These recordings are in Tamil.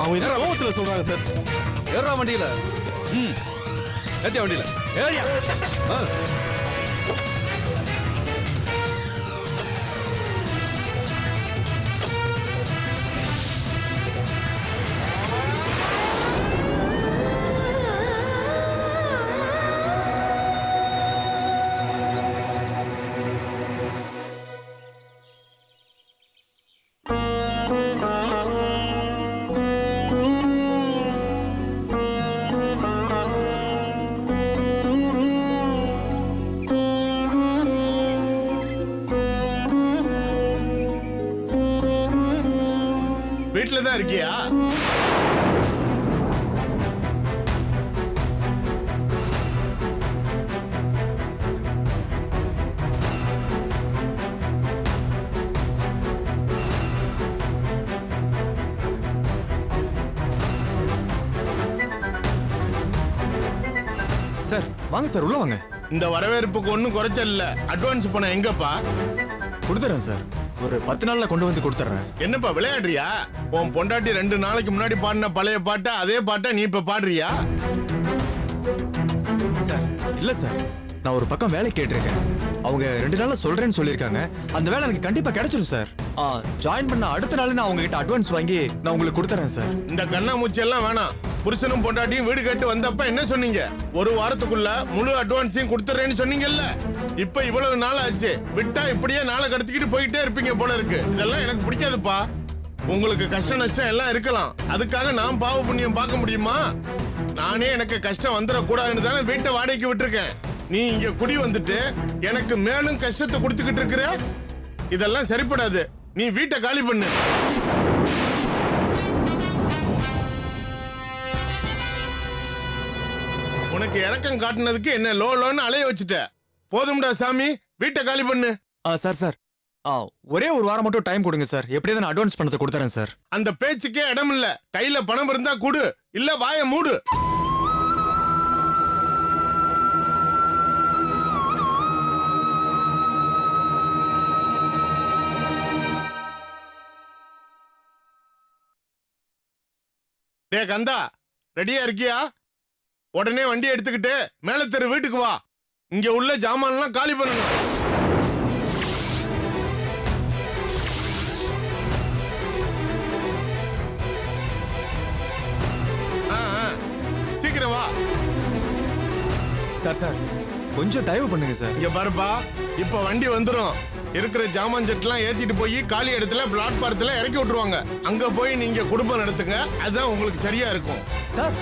அவங்க என்ன கோவத்துல சொல்றாங்க சார். ஏறா வண்டியில. ஏத்தியா வண்டியில. ஏறியா. வீட்டுல தான் இருக்கியா? சார் வாங்க சார், உள்ள வாங்க. இந்த வரவேற்புக்கு ஒன்னும் குறைச்சல் இல்ல. அட்வான்ஸ் பணம் எங்கப்பா? கொடுத்துறேன் சார், ஒரு 10 நாள்ல கொண்டு வந்து கொடுத்துறேன். என்னப்பா விளையாடுறியா? உன் பொண்டாட்டி 2 நாளைக்கு முன்னாடி பாடின பழைய பாட்டை அதே பாட்டை நீ இப்ப பாடுறியா? சார் இல்ல சார், நான் ஒரு பக்கம் வேலை கேட்டிருக்கேன். அவங்க 2 நாள்ல சொல்றேன்னு சொல்லியிருக்காங்க. அந்த வேலை எனக்கு கண்டிப்பா கிடைச்சிடும் சார். ஜாயின் பண்ண அடுத்த நாள் நான் அவங்க கிட்ட அட்வான்ஸ் வாங்கி நான் உங்களுக்கு கொடுத்துறேன் சார். இந்த கண்ணாமூச்சி எல்லாம் வேணாம். புருஷனும் பொண்டாட்டியும் வீடு கட்டு வந்தப்ப என்ன சொன்னீங்க? ஒரு வாரத்துக்குள்ள முழு அட்வான்ஸையும் கொடுத்துறேன்னு சொன்னீங்கல்ல. இப்ப இவ்வளவு நாள் ஆச்சு, விட்டா இப்படியே நாளை கடத்திக்கிட்டு போயிட்டே இருப்பீங்க போல இருக்கு. இதெல்லாம் எனக்கு பிடிக்காதுப்பா. உங்களுக்கு கஷ்ட நஷ்டம் எல்லாம் இருக்கலாம், அதுக்காக நான் பாவ புண்ணியம் பார்க்க முடியுமா? நானே எனக்கு கஷ்டம் வந்துடக்கூடாதுன்னு தானே வீட்டை வாடகைக்கு விட்டுருக்கேன். நீ இங்க குடி வந்துட்டு எனக்கு மேலும் கஷ்டத்தை கொடுத்துக்கிட்டு இருக்கிற. இதெல்லாம் சரிப்படாது. நீ வீட்டை காலி பண்ணு. உனக்கு இறக்கம் காட்டுனதுக்கு என்ன லோன்னு அலைய வச்சுட்ட. போதும்டா சாமி, வீட்டை காலி பண்ணு. சார் சார் ஒரே ஒரு வாரம் மட்டும் டைம் கொடுங்க சார். எப்படியே நான் அட்வான்ஸ் பணத்தை கொடுத்துறேன் சார். அந்த பேச்சுக்கே இடம் இல்ல. கையில பணம் இருந்தா கொடு, இல்ல வாயை மூடு. டே கந்தா, ரெடியா இருக்கியா? உடனே வண்டி எடுத்துக்கிட்டு மேல தெரு வீட்டுக்கு வா. இங்க உள்ள ஜாமான்லாம் காலி பண்ணணும். சீக்கிரம் வா. சார் சார் கொஞ்சம் தயவு பண்ணுங்க சார். இங்க பாருப்பா, இப்ப வண்டி வந்துரும். இருக்கிற ஜாமான் செட்லாம் ஏத்திட்டு போய் காலி இடத்துல பிளாட்பாரத்துல இறக்கி விட்டுருவாங்க. அங்க போய் நீங்க குடும்பம் நடத்துங்க. அதுதான் உங்களுக்கு சரியா இருக்கும். சார்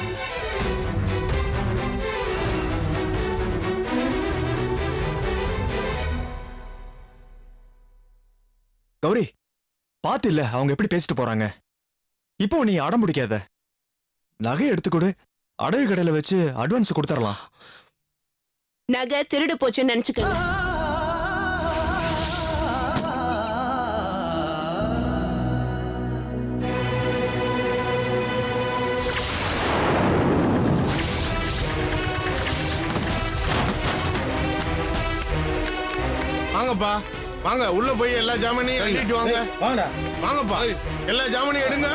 கௌரி, பாத்து இல்ல அவங்க எப்படி பேசிட்டு போறாங்க. இப்போ நீ அடம் பிடிக்காத, நகை எடுத்துக்கொடு. அடகு கடையில வச்சு அட்வான்ஸ் கொடுத்துடலாம். நகை திருடு போச்சுன்னு நினைச்சுக்கோங்க. வாங்கப்பா, வாங்க உள்ள போய் எல்லா ஜாமானையும் எழுதிட்டு வாங்க. வாங்கடா. வாங்கப்பா, எல்லா ஜாமானையும் எடுங்க.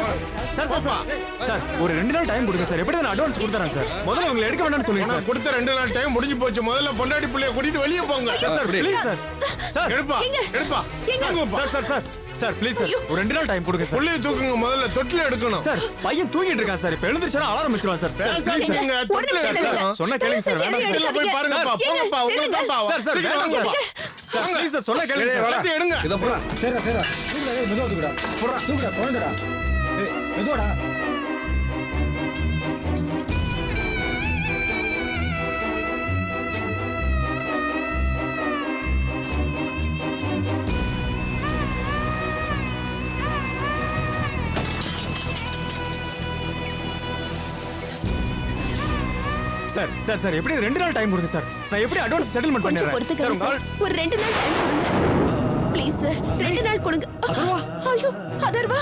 சார் சார் சார் சார் ஒரு 2 நாள் டைம் கொடுங்க சார். எப்படி நான் அட்வான்ஸ் கொடுத்துறேன் சார். முதல்ல உங்களை எடுக்க வேண்டாம்னு சொல்லுங்க நான் சார். கொடுத்த 2 நாள் டைம் முடிஞ்சு போச்சு. முதல்ல பொண்டாட்டி பிள்ளைய கூட்டிட்டு வெளியே போங்க. Sir please sir. சார் எடுப்பா எடுப்பா. Sir sir sir sir please sir ஒரு 2 நாள் டைம் கொடுங்க சார். புள்ளைய தூக்குங்க, முதல்ல தொட்டில எடுக்கணும். சார் பையன் தூங்கிட்டு இருக்கான் சார். இப்ப எழுந்திருச்சா அலாரம் வச்சிருவான் சார். பேசாதீங்க, தொட்டில எடுக்கணும். சொன்னா கேளுங்க சார். வேணாம் தொட்டில போய் பாருங்கப்பா. போங்கப்பா, உங்களுக்கு தான்ப்பா. சார் சார் சீக்கிரம் வேணாம் வாங்கப்பா. சார் ப்ளீஸ் சார் சொன்னா கேளுங்க சார். எல்லாத்தையும் எடுங்க. இதை போடா. சரிடா சரிடா. தூக்குடா, மெதுவா தூக்குடா. போடா, தூக்குடா, குழந்தைடா. மெதுவாடா. சார் சார் சார் எப்படி 2 நாள் டைம் கொடுங்க சார். நான் எப்படி அட்வான்ஸ் செட்டில்மெண்ட் கொஞ்சம் பண்ணிடுறேன் பொறுத்துக்கங்க சார். உங்க சார். ஒரு 2 நாள் டைம் கொடுங்க ப்ளீஸ் சார். 2 நாள் கொடுங்க. அதர்வா. ஐயோ அதர்வா.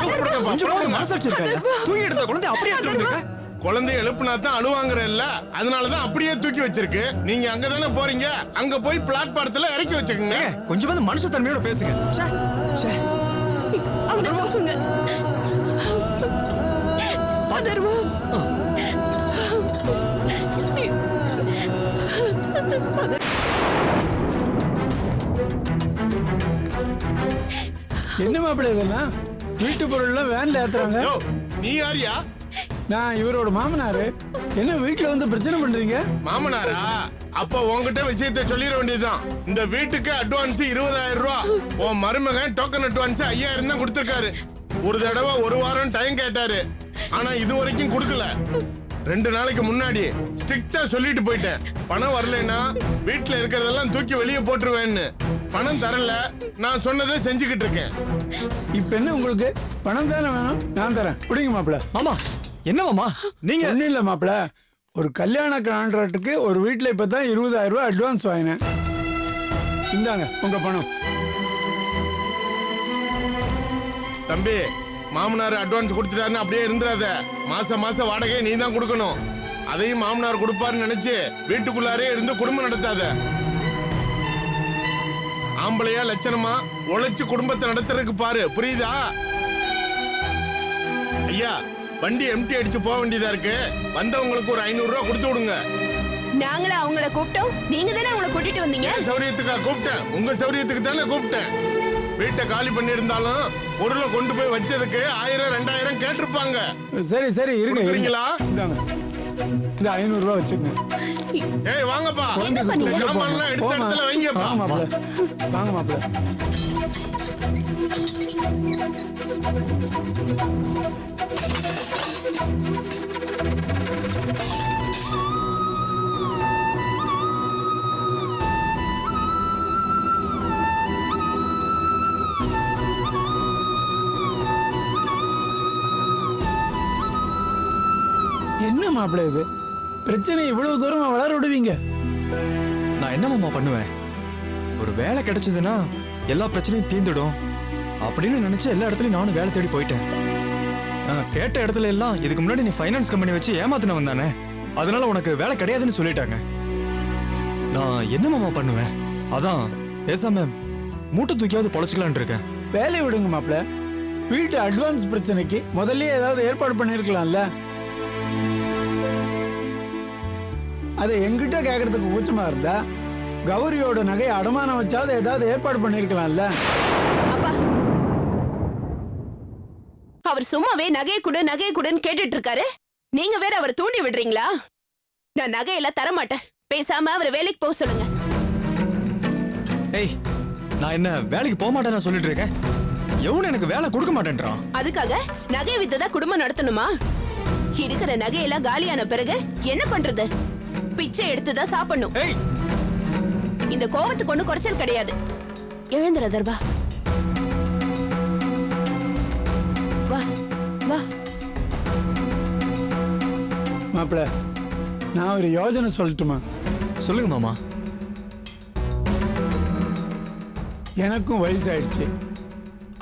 கொடுங்கப்பா, கொஞ்சம் கூட மனசாட்சி இருக்கா? தூங்கி எடுத்த குழந்தை அப்படியே எடுத்து வந்திருக்க. குழந்தைய எழுப்புனா தான் அழுவாங்கறல்ல, அதனாலதான் அப்படியே தூக்கி வச்சிருக்கு. நீங்க அங்கதானே போறீங்க, அங்க போய் பிளாட்பாரத்துல இறக்கி வச்சுக்கோங்க. கொஞ்சம் வந்து மனுஷ தன்மையோட பேசுங்க. ச்சே, ச்சே. அவனை தூக்குங்க. அதர்வா. என்ன மாப்பிள்ளை இதெல்லாம்? வீட்டு பொருள்லாம் வேன்ல ஏத்துறாங்க. யோ, நீ யாரியா? நான் இவரோட மாமனாரு. என்ன வீட்டுல வந்து பிரச்சனை பண்றீங்க? மாமனாரா? அப்ப உன்கிட்ட விஷயத்தை சொல்லிட வேண்டியதுதான். இந்த வீட்டுக்கு அட்வான்ஸ் 20,000 ரூபாய். உன் மருமகன் டோக்கன் அட்வான்ஸ் 5,000 தான் கொடுத்திருக்காரு. ஒரு தடவை 1 வாரம் டைம் கேட்டாரு, ஆனா இது வரைக்கும் கொடுக்கல. 2 நாளைக்கு முன்னாடி ஸ்ட்ரிக்டா சொல்லிட்டு போயிட்டேன், பணம் வரலைன்னா வீட்டுல இருக்கிறதெல்லாம் தூக்கி வெளியே போட்டுருவேன்னு. பணம் தரல, நான் சொன்னதை செஞ்சுக்கிட்டு இருக்கேன். இப்ப என்ன உங்களுக்கு பணம் தானே வேணும்? நான் தரேன். பிடிங்க மாப்பிள்ள. மாமா என்ன மாமா நீங்க? ஒன்னும் இல்ல மாப்பிள்ள, ஒரு கல்யாண கான்ட்ராக்டுக்கு ஒரு வீட்டுல இப்பதான் 20,000 ரூபாய் அட்வான்ஸ் வாங்கினேன். இந்தாங்க உங்க பணம். தம்பி, மாமனார் அட்வான்ஸ் கொடுத்துட்டாருன்னு அப்படியே இருந்துடாத. மாசம் மாசம் வாடகையை நீ தான் கொடுக்கணும். அதையும் மாமனார் கொடுப்பாருன்னு நினைச்சு வீட்டுக்குள்ளாரே இருந்து குடும்பம் நடத்தாத. ஆம்பளையா லட்சணமா உழைச்சு குடும்பத்தை நடத்துறதுக்கு பாரு, புரியுதா? ஐயா, வண்டி எம்டி அடிச்சு போக வேண்டியதா இருக்கு. வந்தவங்களுக்கு ஒரு 500 ரூபாய் கொடுத்து விடுங்க. நாங்கள அவங்கள கூப்பிட்டோம், நீங்க தானே அவங்கள கூட்டிட்டு வந்தீங்க. என் சௌரியத்துக்கா கூப்பிட்டேன்? உங்க சௌரியத்துக்கு தானே கூப்பிட்டேன். வீட்டை காலி பண்ணி இருந்தாலும் பொருளை கொண்டு போய் வச்சதுக்கு 1000 2000 கேட்டிருப்பாங்க. சரி சரி இருங்க. கொடுக்குறீங்களா? இந்தாங்க, இந்த 500 ரூபாய் வச்சுக்கங்க. ஏய் வாங்கப்பா, என்ன பண்ணீங்க? சாமான்லாம் எடுத்த இடத்துல வைங்கப்பா. வாங்க மாப்பிள்ள, வாங்க மாப்பிள்ள. என்ன மாப்பிள்ள இது? பிரச்சனை இவ்வளவு தூரமா வளர விடுவீங்க? நான் என்ன மாமா பண்ணுவேன்? ஒரு வேலை கிடைச்சதுன்னா எல்லா பிரச்சனையும் தீந்துடும் அப்படின்னு நினைச்சு எல்லா இடத்துலயும் நானும் வேலை தேடி போயிட்டேன். கேட்ட இடத்துல எல்லாம் இதுக்கு முன்னாடி நீ ஃபைனான்ஸ் கம்பெனி வச்சு ஏமாத்தினவன் தானே, அதனால உனக்கு வேலை கிடையாதுன்னு சொல்லிட்டாங்க. நான் என்ன மாமா பண்ணுவேன்? அதான் பேசாம மூட்டை தூக்கியாவது பொழைச்சிக்கலான் இருக்கேன். வேலையை விடுங்க மாப்பிள்ள. வீட்டு அட்வான்ஸ் பிரச்சனைக்கு முதல்ல ஏதாவது ஏற்பாடு பண்ணிருக்கலாம்ல. அதை எங்கிட்ட கேட்கறதுக்கு கூச்சமா இருந்தா கௌரியோட நகை அடமானம் வச்சாவது ஏதாவது ஏற்பாடு பண்ணிருக்கலாம்ல. அப்பா, அவர் சும்மாவே நகையை குடுன்னு கேட்டுட்டு இருக்காரு. நீங்க வேற அவரை தூண்டி விடுறீங்களா? நான் நகையெல்லாம் தர மாட்டேன். பேசாம அவரை வேலைக்கு போக சொல்லுங்க. ஏய், நான் என்ன வேலைக்கு போக மாட்டேன்னு சொல்லிட்டு இருக்கேன்? எவனும் எனக்கு வேலை கொடுக்க மாட்டேன்றான். அதுக்காக நகை வித்துதான் குடும்பம் நடத்தணுமா? இருக்கிற நகையெல்லாம் காலியான பிறகு என்ன பண்றது? பிச்சை எடுத்துதான் சாப்பிடணும். ஏய், இந்த கோவத்துக்கு ஒண்ணு குறைச்சல் கிடையாது. எழுந்துறதர்வா, வா வா. மாப்பிள்ள, நான் ஒரு யோசனை சொல்லட்டுமா? சொல்லுங்க மாமா. எனக்கும் வயசாயிடுச்சு,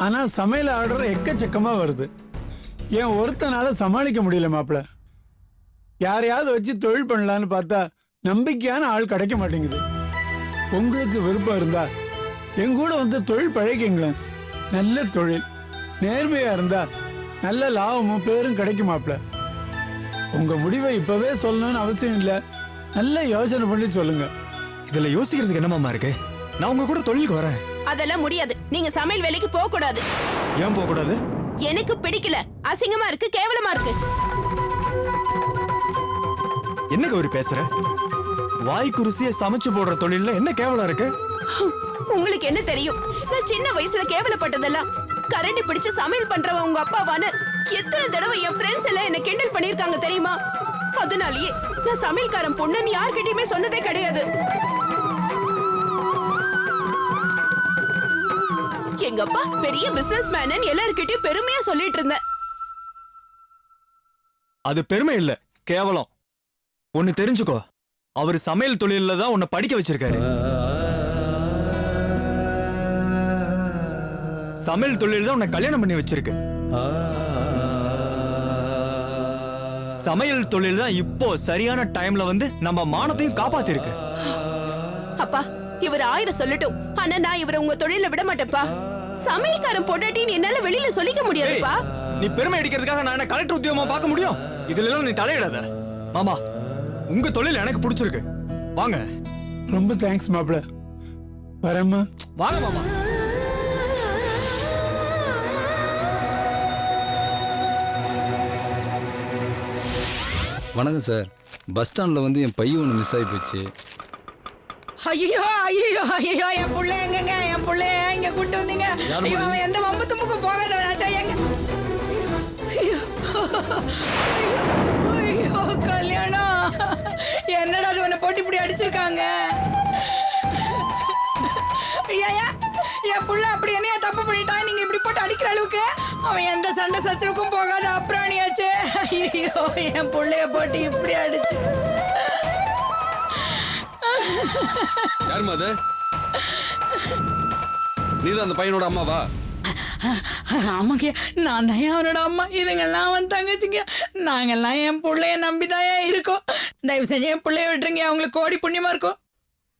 ஆனா சமையல் ஆர்டர் எக்கச்சக்கமா வருது. ஏன் ஒருத்தனால சமாளிக்க முடியல மாப்பிள்ள. யாரையாவது வச்சு தொழில் பண்ணலான்னு பார்த்தா நம்பிக்கையான ஆள் கிடைக்க மாட்டேங்குது. உங்களுக்கு விருப்பம் இருந்தா என் கூட வந்து தொழில் பழகிங்களேன். நல்ல தொழில், நேர்மையா இருந்தா நல்ல லாபமும் பேரும் கிடைக்குமாப்ல. உங்க முடிவை இப்பவே சொல்லணும்னு அவசியம் இல்லை, நல்ல யோசனை பண்ணி சொல்லுங்க. இதுல யோசிக்கிறதுக்கு என்ன மாமா இருக்கு? நான் உங்க கூட தொழிலுக்கு வரேன். அதெல்லாம் முடியாது. நீங்க சமையல் வேலைக்கு போக கூடாது. ஏன் போக கூடாது? எனக்கு பிடிக்கல, அசிங்கமா இருக்கு, கேவலமா இருக்கு. என்ன கௌரி பேசுற? வாய்க்கு ருசியை சமைச்சு போடுற தொழில்ல என்ன கேவலம் இருக்கு? உங்களுக்கு என்ன தெரியும்? நான் சின்ன வயசுல கேவலப்பட்டதெல்லாம் கரண்டி பிடிச்சு சமையல் பண்றவன் உங்க அப்பாவான்னு எத்தனை தடவை என் ஃப்ரெண்ட்ஸ் எல்லாம் என்ன கிண்டல் பண்ணிருக்காங்க தெரியுமா? அதனாலேயே நான் சமையல்காரன் பொண்ணுன்னு யார்கிட்டயுமே சொன்னதே கிடையாது. எங்க அப்பா பெரிய பிசினஸ் மேன் எல்லார்கிட்டயும் பெருமையா சொல்லிட்டு இருந்தேன். அது பெருமை இல்ல, கேவலம். ஒன்னு தெரிஞ்சுக்கோ, அவர் சமையல் தொழில தான் உன்னை படிக்க வச்சிருக்காரு. சமையல் தொழில் தான் உன்னை கல்யாணம் பண்ணி வச்சிருக்கு. சமையல் தொழில் தான் இப்போ சரியான டைம்ல வந்து நம்ம மானத்தையும் காப்பாத்தி இருக்கு. அப்பா இவர் 1000 சொல்லட்டும், ஆனா நான் இவரை உங்க தொழில விட மாட்டேன்ப்பா. சமையல்காரன் பொண்டாட்டின்னு என்னால வெளியில சொல்லிக்க முடியாதுப்பா. நீ பெருமை அடிக்கிறதுக்காக நான் என்ன கலெக்டர் உத்தியோகமா பார்க்க முடியும்? இதுல எல்லாம் நீ தலையிடாத. மாமா, உங்க தொழில் எனக்கு பிடிச்சிருக்கு. வாங்க. ரொம்ப தேங்க்ஸ் மாப்பிள்ள. வரேம்மா. வாங்க மாமா. வணக்கம் சார். பஸ் ஸ்டாண்டில் வந்து என் பையன் ஒன்று மிஸ் ஆகி போச்சு. ஐயோ ஐயோ ஐயோ, என் புள்ள எங்கங்க? என் புள்ள இங்க கூட்டு வந்தீங்க? ஐயோ, அவன் எந்த வம்பு தும்புக்கும் போகாதவனாச்சா? எங்க? ஐயோ ஐயோ, கல்யாணம் என்னடா அது, உன்னை போட்டு இப்படி அடிச்சிருக்காங்க? ஐயா, என் புள்ள அப்படி என்ன தப்பு பண்ணிட்டான்? நீங்க இப்படி போட்டு அடிக்கிற அளவுக்கு அவன் எந்த சண்டை சச்சரவுக்கும் போகாத அப்புறாணியாச்சு. ஐயோ, என் புள்ளைய போட்டு இப்படி அடிச்சு. யாருமா அது? நீதான் அந்த பையனோட அம்மாவா? ஆமாங்க, நான் தான் அவனோட அம்மா. இதுங்கெல்லாம் அவன் தங்கச்சிங்க. நாங்கெல்லாம் என் பிள்ளைய நம்பிதான் இருக்கோம். தயவு செஞ்சு என் பிள்ளைய விட்டுருங்க, அவங்களுக்கு கோடி புண்ணியமா இருக்கும்.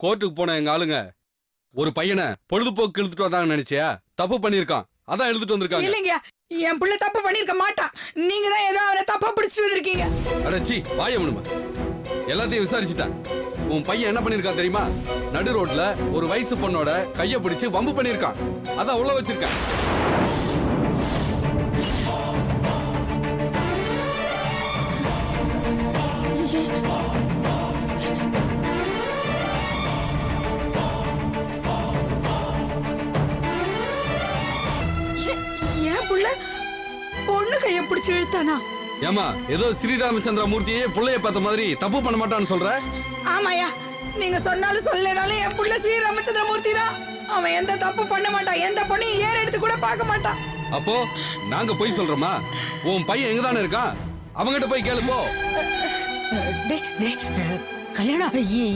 கோர்ட்டுக்கு போன எங்க ஆளுங்க ஒரு பையனை பொழுதுபோக்கு இழுத்துட்டு வந்தாங்கன்னு நினைச்சியா? தப்பு பண்ணிருக்கான், அதான் எழுதிட்டு வந்திருக்காங்க. இல்லைங்க, என் பிள்ளை தப்பு பண்ணிருக்க மாட்டான். நீங்க தான் ஏதோ அவனை தப்பா பிடிச்சிட்டு வந்திருக்கீங்க. அடச்சி வாய முனுமா. எல்லாத்தையும் விசாரிச்சுட்டேன். உன் பையன் என்ன பண்ணிருக்கான் தெரியுமா? நடு ரோட்ல ஒரு வயசு பொண்ணோட கைய பிடிச்சு வம்பு பண்ணிருக்கான். அதான் உள்ள வச்சிருக்கேன். என் பிள்ளை பொண்ணு கைய பிடிச்சு இழுத்தானா? ஏமா, ஏதோ ஸ்ரீராமச்சந்திர மூர்த்தியே புள்ளைய பார்த்த மாதிரி தப்பு பண்ண மாட்டான்னு சொல்ற? ஆமாயா, நீங்க சொன்னாலும் சொல்லனாலும் என் புள்ள ஸ்ரீராமச்சந்திர மூர்த்தி தான். அவன் எந்த தப்பு பண்ண மாட்டான், எந்த பொண்ணையும் ஏற எடுத்து கூட பார்க்க மாட்டான். அப்போ நாங்க போய் சொல்றோமா? உன் பையன் எங்கதானே இருக்கான், அவங்கிட்ட போய் கேளு போ. கல்யாணம்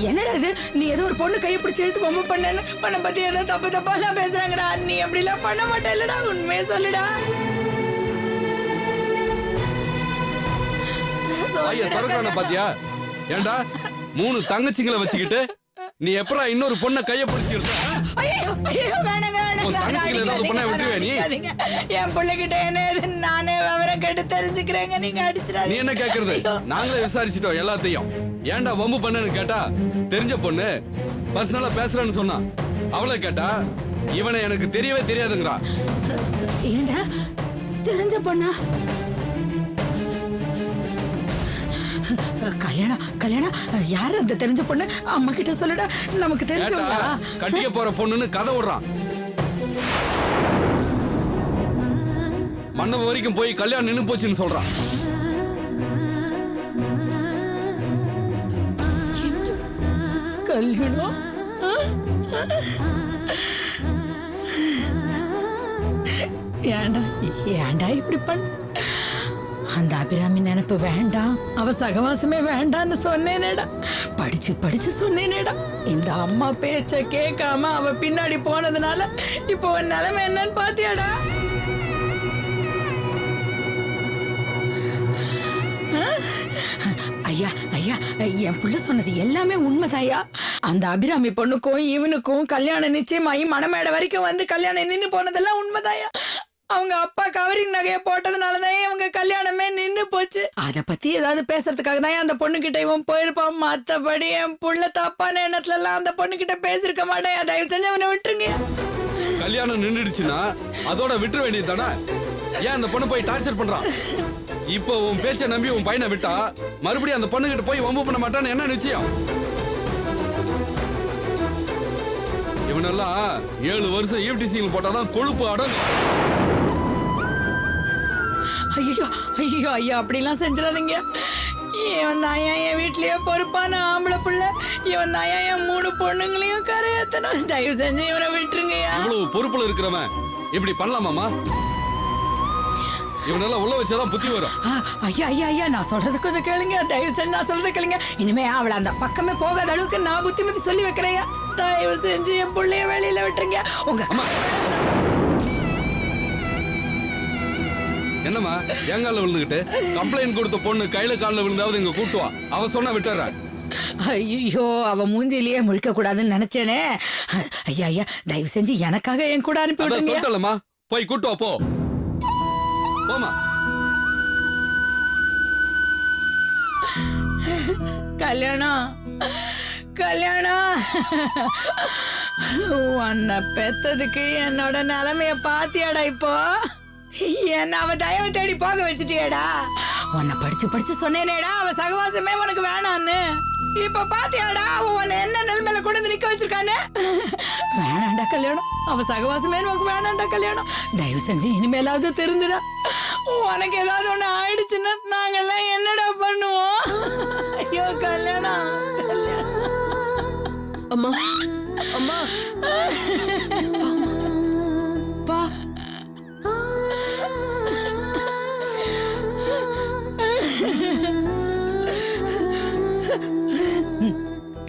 என்னடா இது? நீ ஏதோ ஒரு பொண்ணு கையை பிடிச்சி எடுத்து பொம்மை பண்ணேன்னு பண்ண பத்தி ஏதோ தப்பு தப்பா எல்லாம் பேசுறாங்கடா. நீ அப்படி எல்லாம் பண்ண மாட்டே இல்லடா, உண்மையே சொல்லுடா. பையன் திறக்கிறான பாத்தியா? ஏண்டா 3 தங்கச்சிங்களை வச்சுக்கிட்டு நீ எப்பறா இன்னொரு பொண்ணை கைய பிடிச்சிருக்க? என் பிள்ளைகிட்ட என்ன நானே விவரம் கேட்டு தெரிஞ்சுக்கிறேங்க. நீங்க அடிச்சிடாதீங்க. நீ என்ன கேக்குறது? நாங்களே விசாரிச்சிட்டோம் எல்லாத்தையும். ஏன்டா வம்பு பண்ணன்னு கேட்டா தெரிஞ்ச பொண்ணு பர்சனலா பேசுறேன்னு சொன்னா. அவளை கேட்டா இவனை எனக்கு தெரியவே தெரியாதுங்கிறா. ஏண்டா தெரிஞ்ச பொண்ணா? கல்யாணம் யாரு அந்த தெரிஞ்ச பொண்ணு? அம்மா கிட்ட சொல்லுடா, நமக்கு தெரிஞ்சவங்க. கட்டிக்க போற பொண்ணுன்னு கதை விடுறான். மண்டபம் வரைக்கும் போய் கல்யாணம் நின்னு போச்சுன்னு சொல்றான். கல்யாணம் ஏண்டா இப்படி பண்ண? அந்த அபிராமி நினைப்பு வேண்டாம், அவ சகவாசமே வேண்டான்னு சொன்னேனேடா. படிச்சு சொன்னேனேடா. இந்த அம்மா பேச்ச கேட்காம அவ பின்னாடி போனதுனால இப்போ உன் நிலைமை என்னன்னு பாத்தியாடா? ஐயா ஐயா என் புள்ள சொன்னது எல்லாமே உண்மைதாயா. அந்த அபிராமி பொண்ணுக்கும் இவனுக்கும் கல்யாணம் நிச்சயமாயி மணமேடை வரைக்கும் வந்து கல்யாணம் நின்னு போனதெல்லாம் உண்மைதாயா. அவங்க அப்பா கவரிங் நகைய போட்டதுனாலதான் அவங்க கல்யாணமே நின்னு போச்சு. அத பத்தி ஏதாவது பேசுறதுக்காக தான் அந்த பொண்ணு கிட்ட இவன் போயிருப்பான். மத்தபடி என் புள்ள தப்பான எண்ணத்துல எல்லாம் அந்த பொண்ணு கிட்ட பேசிருக்க மாட்டேன். தயவு செஞ்சு அவனை விட்டுருங்க. கல்யாணம் நின்றுடுச்சுன்னா அதோட விட்டுற வேண்டியது தானே. ஏன் அந்த பொண்ணு போய் டார்ச்சர் பண்றான்? இப்போ உன் பேச்சை நம்பி உன் பையனை விட்டா மறுபடியும் அந்த பொண்ணு கிட்ட போய் வம்பு பண்ண மாட்டான்னு என்ன நிச்சயம்? இவனெல்லாம் 7 வருஷம் ஈவ்டிசிங் போட்டாதான் கொழுப்பு அடங்கும். ஐயோ ஐயோ ஐயா அப்படிலாம் செஞ்சிடாதீங்க. இவன் தான் என் வீட்லயே பொறுப்பான ஆம்பளை புள்ள. இவன் தான் என் 3 பொண்ணுங்களையும் கரையாத்தணும். தயவு செஞ்சு இவனை விட்டுருங்கய்யா. இவ்வளவு பொறுப்புல இருக்கிறவன் இப்படி பண்ணலாமாமா? இவனெல்லாம் உள்ள வச்சாதான் புத்தி வரும். ஐயா ஐயா ஐயா நான் சொல்றது கொஞ்சம் கேளுங்க. தயவு செஞ்சு நான் சொல்றதை கேளுங்க. இனிமே அவளை அந்த பக்கமே போகாத அளவுக்கு நான் புத்திமதி சொல்லி வைக்கிறேன். தயவு செஞ்சு என் பிள்ளைய வெளியில விட்டுருங்க. உங்க என்னம்மா எங்கால விழுந்துகிட்டு கம்ப்ளைண்ட் கொடுத்த பொண்ணு கையில காலில் விழுந்தாவது இங்க கூட்டுவா. அவ சொன்னா விட்டுற. ஐயோ அவ மூஞ்சிலேயே முழிக்க கூடாதுன்னு நினைச்சேனே. ஐயா ஐயா தயவு செஞ்சு எனக்காக என் கூட அனுப்பி விடுங்க. சொல்லமா போய் கூட்டுவா போ. போமா. கல்யாணம் கல்யாணம் உன்னை பெத்ததுக்கு என்னோட நிலைமைய பாத்தியாடா. இப்போ என்ன அவ தயவு தேடி போக வச்சுட்டியேடா. உன்னை படிச்சு படிச்சு சொன்னேனேடா அவ சகவாசமே உனக்கு வேணான்னு. இப்ப பாத்தியாடா உன்னை என்ன நிலைமையில கொண்டு வந்து நிக்க வச்சிருக்கானே. வேணாண்டா கல்யாணம். அவ சகவாசமே உனக்கு வேணாண்டா கல்யாணம். தயவு செஞ்சு இனிமேலாவது தெரிஞ்சுடா. உனக்கு ஏதாவது ஒண்ணு ஆயிடுச்சுன்னா நாங்கெல்லாம் என்னடா பண்ணுவோம்? ஐயோ கல்யாணம் அம்மா அம்மா வா.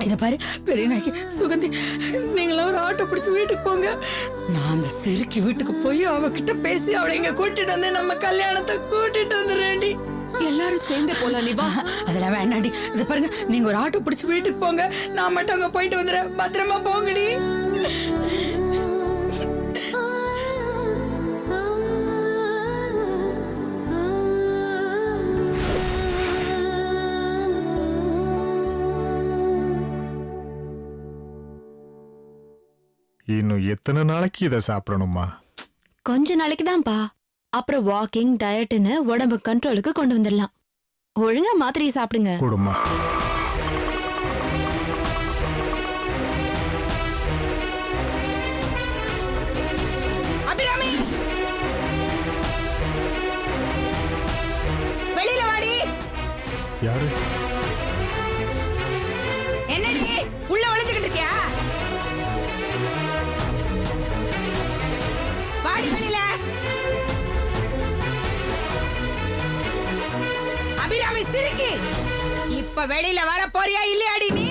இத பாரு பெரிய நாய்க்கு சுகந்தி நீங்களும் ஒரு ஆட்டோ பிடிச்சு வீட்டுக்கு போங்க. நான் அந்த சிறுக்கி வீட்டுக்கு போய் அவகிட்ட பேசி அவளை இங்க கூட்டிட்டு வந்து நம்ம கல்யாணத்தை கூட்டிட்டு வந்துடுறேன்டி. எல்லாரும் சேர்ந்து போலாம். நீ வா. அதெல்லாம் வேண்டாண்டி. இத பாருங்க நீங்க ஒரு ஆட்டோ பிடிச்சு வீட்டுக்கு போங்க. நான் மட்டும் அங்க போயிட்டு வந்துடுறேன். பத்திரமா போங்கடி. இன்னும் எத்தனை நாளைக்கு இதை சாப்பிடணுமா? கொஞ்ச நாளைக்கு தான்ப்பா. அப்புறம் வாக்கிங் டயட்னு உடம்பு கண்ட்ரோலுக்கு கொண்டு வந்துடலாம். ஒழுங்கா மாத்திரையை சாப்பிடுங்க. கொடுமா. அபிராமி வெளியில வாடி. யாரு? என்னடி உள்ள ஒளிஞ்சுக்கிட்டு இருக்கியா? வாடி வெளியில. அபிராமி சிரிக்கி இப்ப வெளியில வர போறியா இல்லையாடி நீ?